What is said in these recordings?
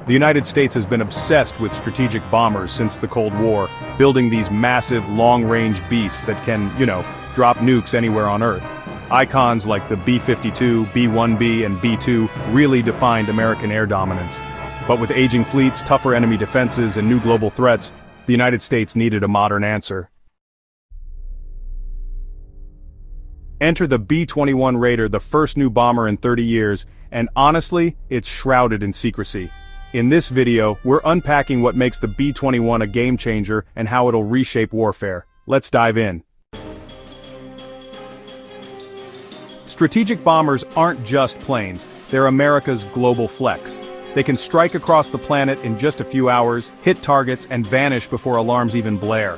The United States has been obsessed with strategic bombers since the Cold War, building these massive, long-range beasts that can, drop nukes anywhere on Earth. Icons like the B-52, B-1B, and B-2 really defined American air dominance. But with aging fleets, tougher enemy defenses, and new global threats, the United States needed a modern answer. Enter the B-21 Raider, the first new bomber in 30 years, and honestly, it's shrouded in secrecy. In this video, we're unpacking what makes the B-21 a game-changer and how it'll reshape warfare. Let's dive in. Strategic bombers aren't just planes, they're America's global flex. They can strike across the planet in just a few hours, hit targets, and vanish before alarms even blare.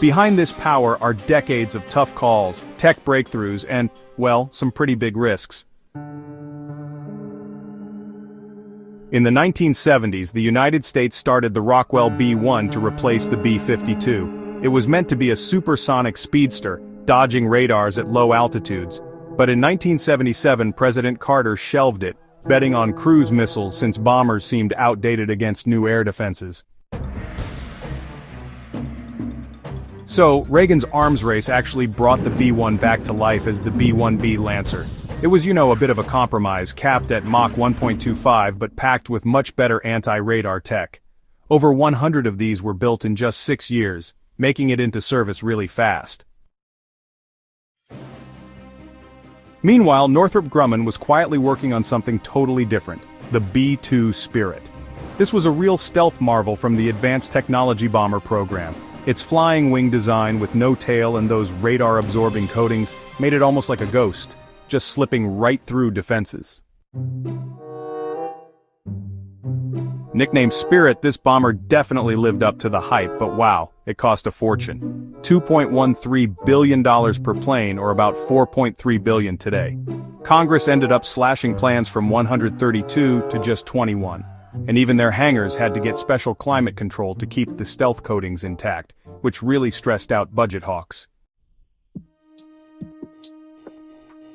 Behind this power are decades of tough calls, tech breakthroughs, and, well, some pretty big risks. In the 1970s, the United States started the Rockwell B-1 to replace the B-52. It was meant to be a supersonic speedster, dodging radars at low altitudes. But in 1977, President Carter shelved it, betting on cruise missiles since bombers seemed outdated against new air defenses. So, Reagan's arms race actually brought the B-1 back to life as the B-1B Lancer. It was, a bit of a compromise, capped at Mach 1.25 but packed with much better anti-radar tech. Over 100 of these were built in just 6 years, making it into service really fast. Meanwhile, Northrop Grumman was quietly working on something totally different, the B-2 Spirit. This was a real stealth marvel from the Advanced Technology Bomber program. Its flying wing design with no tail and those radar-absorbing coatings made it almost like a ghost, just slipping right through defenses. Nicknamed Spirit, this bomber definitely lived up to the hype, but wow, it cost a fortune. $2.13 billion per plane, or about $4.3 billion today. Congress ended up slashing plans from 132 to just 21. And even their hangars had to get special climate control to keep the stealth coatings intact, which really stressed out budget hawks.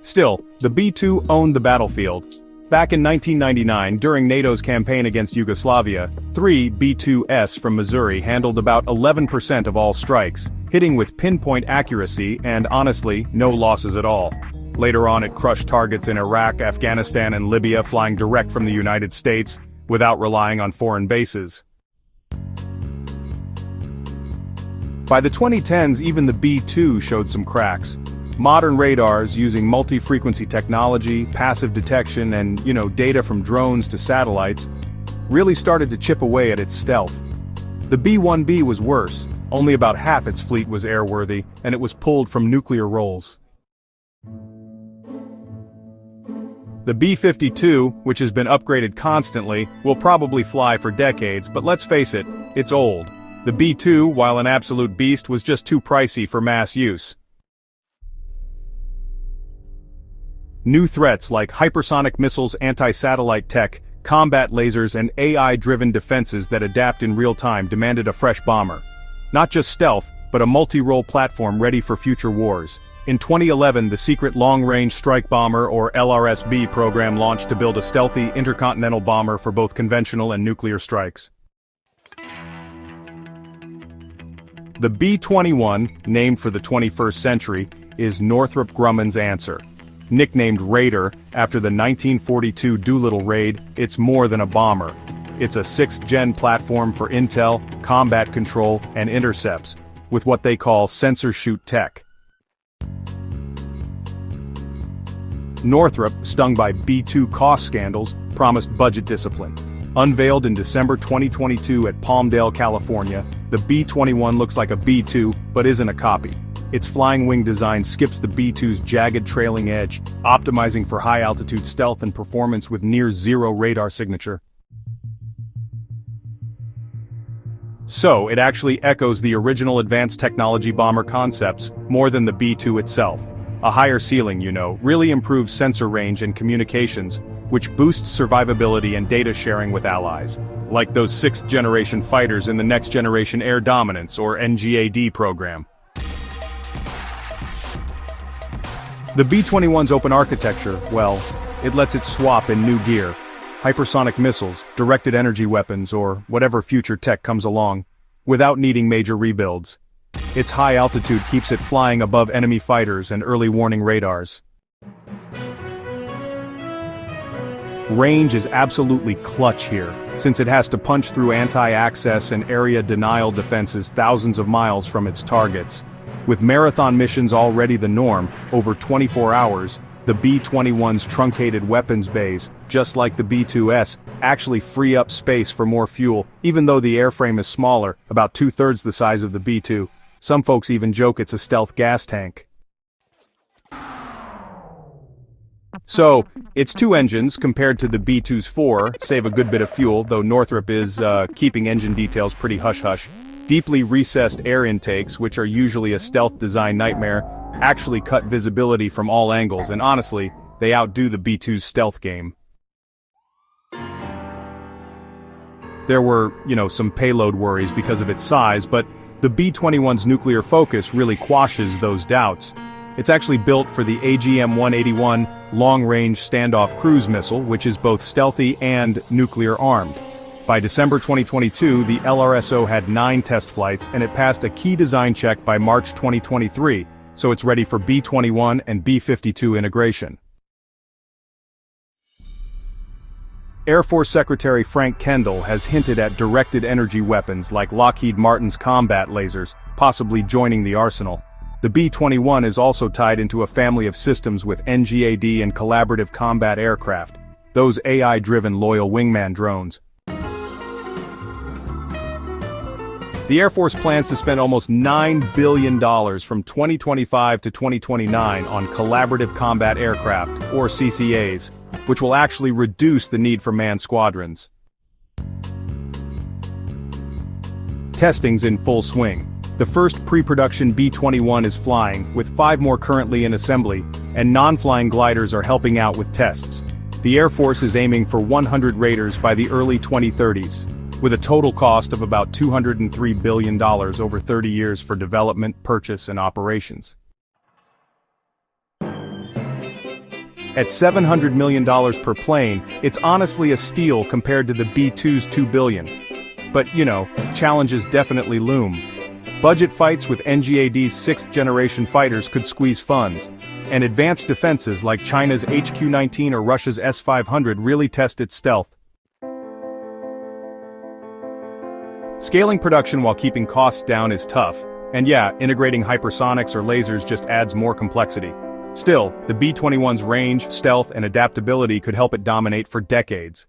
Still, the B-2 owned the battlefield. Back in 1999, during NATO's campaign against Yugoslavia, 3 B-2s from Missouri handled about 11% of all strikes, hitting with pinpoint accuracy and, honestly, no losses at all. Later on, it crushed targets in Iraq, Afghanistan, and Libya, flying direct from the United States, without relying on foreign bases. By the 2010s, even the B-2 showed some cracks. Modern radars using multi-frequency technology, passive detection, and, data from drones to satellites, really started to chip away at its stealth. The B-1B was worse. Only about half its fleet was airworthy, and it was pulled from nuclear rolls. The B-52, which has been upgraded constantly, will probably fly for decades, but let's face it, it's old. The B-2, while an absolute beast, was just too pricey for mass use. New threats like hypersonic missiles, anti-satellite tech, combat lasers, and AI-driven defenses that adapt in real time demanded a fresh bomber. Not just stealth, but a multi-role platform ready for future wars. In 2011, the secret long-range strike bomber, or LRSB program, launched to build a stealthy, intercontinental bomber for both conventional and nuclear strikes. The B-21, named for the 21st century, is Northrop Grumman's answer. Nicknamed Raider, after the 1942 Doolittle raid, it's more than a bomber. It's a 6th-gen platform for intel, combat control, and intercepts, with what they call sensor-shoot tech. Northrop, stung by B-2 cost scandals, promised budget discipline. Unveiled in December 2022 at Palmdale, California, the B-21 looks like a B-2, but isn't a copy. Its flying wing design skips the B-2's jagged trailing edge, optimizing for high-altitude stealth and performance with near-zero radar signature. So, it actually echoes the original advanced technology bomber concepts, more than the B-2 itself. A higher ceiling, really improves sensor range and communications, which boosts survivability and data sharing with allies, like those 6th-generation fighters in the Next Generation Air Dominance, or NGAD program. The B-21's open architecture, well, it lets it swap in new gear. hypersonic missiles, directed energy weapons, or whatever future tech comes along, without needing major rebuilds. Its high altitude keeps it flying above enemy fighters and early warning radars. Range is absolutely clutch here, since it has to punch through anti-access and area denial defenses thousands of miles from its targets. With marathon missions already the norm, over 24 hours, the B-21's truncated weapons bays, just like the B-2S, actually free up space for more fuel, even though the airframe is smaller, about 2/3 the size of the B-2. Some folks even joke it's a stealth gas tank. So, its 2 engines compared to the B-2's 4 save a good bit of fuel, though Northrop is keeping engine details pretty hush-hush. Deeply recessed air intakes, which are usually a stealth design nightmare, actually cut visibility from all angles, and honestly, they outdo the B-2's stealth game. There were, some payload worries because of its size, but the B-21's nuclear focus really quashes those doubts. It's actually built for the AGM-181 long-range standoff cruise missile, which is both stealthy and nuclear-armed. By December 2022, the LRSO had 9 test flights, and it passed a key design check by March 2023, so it's ready for B-21 and B-52 integration. Air Force Secretary Frank Kendall has hinted at directed energy weapons like Lockheed Martin's combat lasers, possibly joining the arsenal. The B-21 is also tied into a family of systems with NGAD and collaborative combat aircraft, those AI-driven loyal wingman drones. The Air Force plans to spend almost $9 billion from 2025 to 2029 on collaborative combat aircraft, or CCAs, which will actually reduce the need for manned squadrons. Testing's in full swing. The first pre-production B-21 is flying, with 5 more currently in assembly, and non-flying gliders are helping out with tests. The Air Force is aiming for 100 Raiders by the early 2030s, with a total cost of about $203 billion over 30 years for development, purchase, and operations. At $700 million per plane, it's honestly a steal compared to the B-2's $2 billion. But, challenges definitely loom. Budget fights with NGAD's 6th-generation fighters could squeeze funds, and advanced defenses like China's HQ-19 or Russia's S-500 really test its stealth. Scaling production while keeping costs down is tough, and integrating hypersonics or lasers just adds more complexity. Still, the B-21's range, stealth, and adaptability could help it dominate for decades.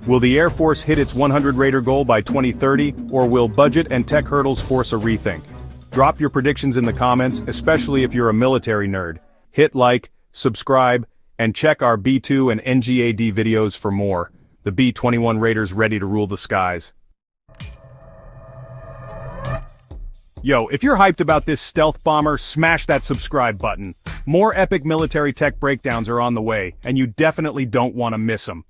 Will the Air Force hit its 100 Raider goal by 2030, or will budget and tech hurdles force a rethink? Drop your predictions in the comments, especially if you're a military nerd. Hit like, subscribe, and check our B-2 and NGAD videos for more. The B-21 Raiders ready to rule the skies. Yo, if you're hyped about this stealth bomber, smash that subscribe button. More epic military tech breakdowns are on the way, and you definitely don't want to miss them.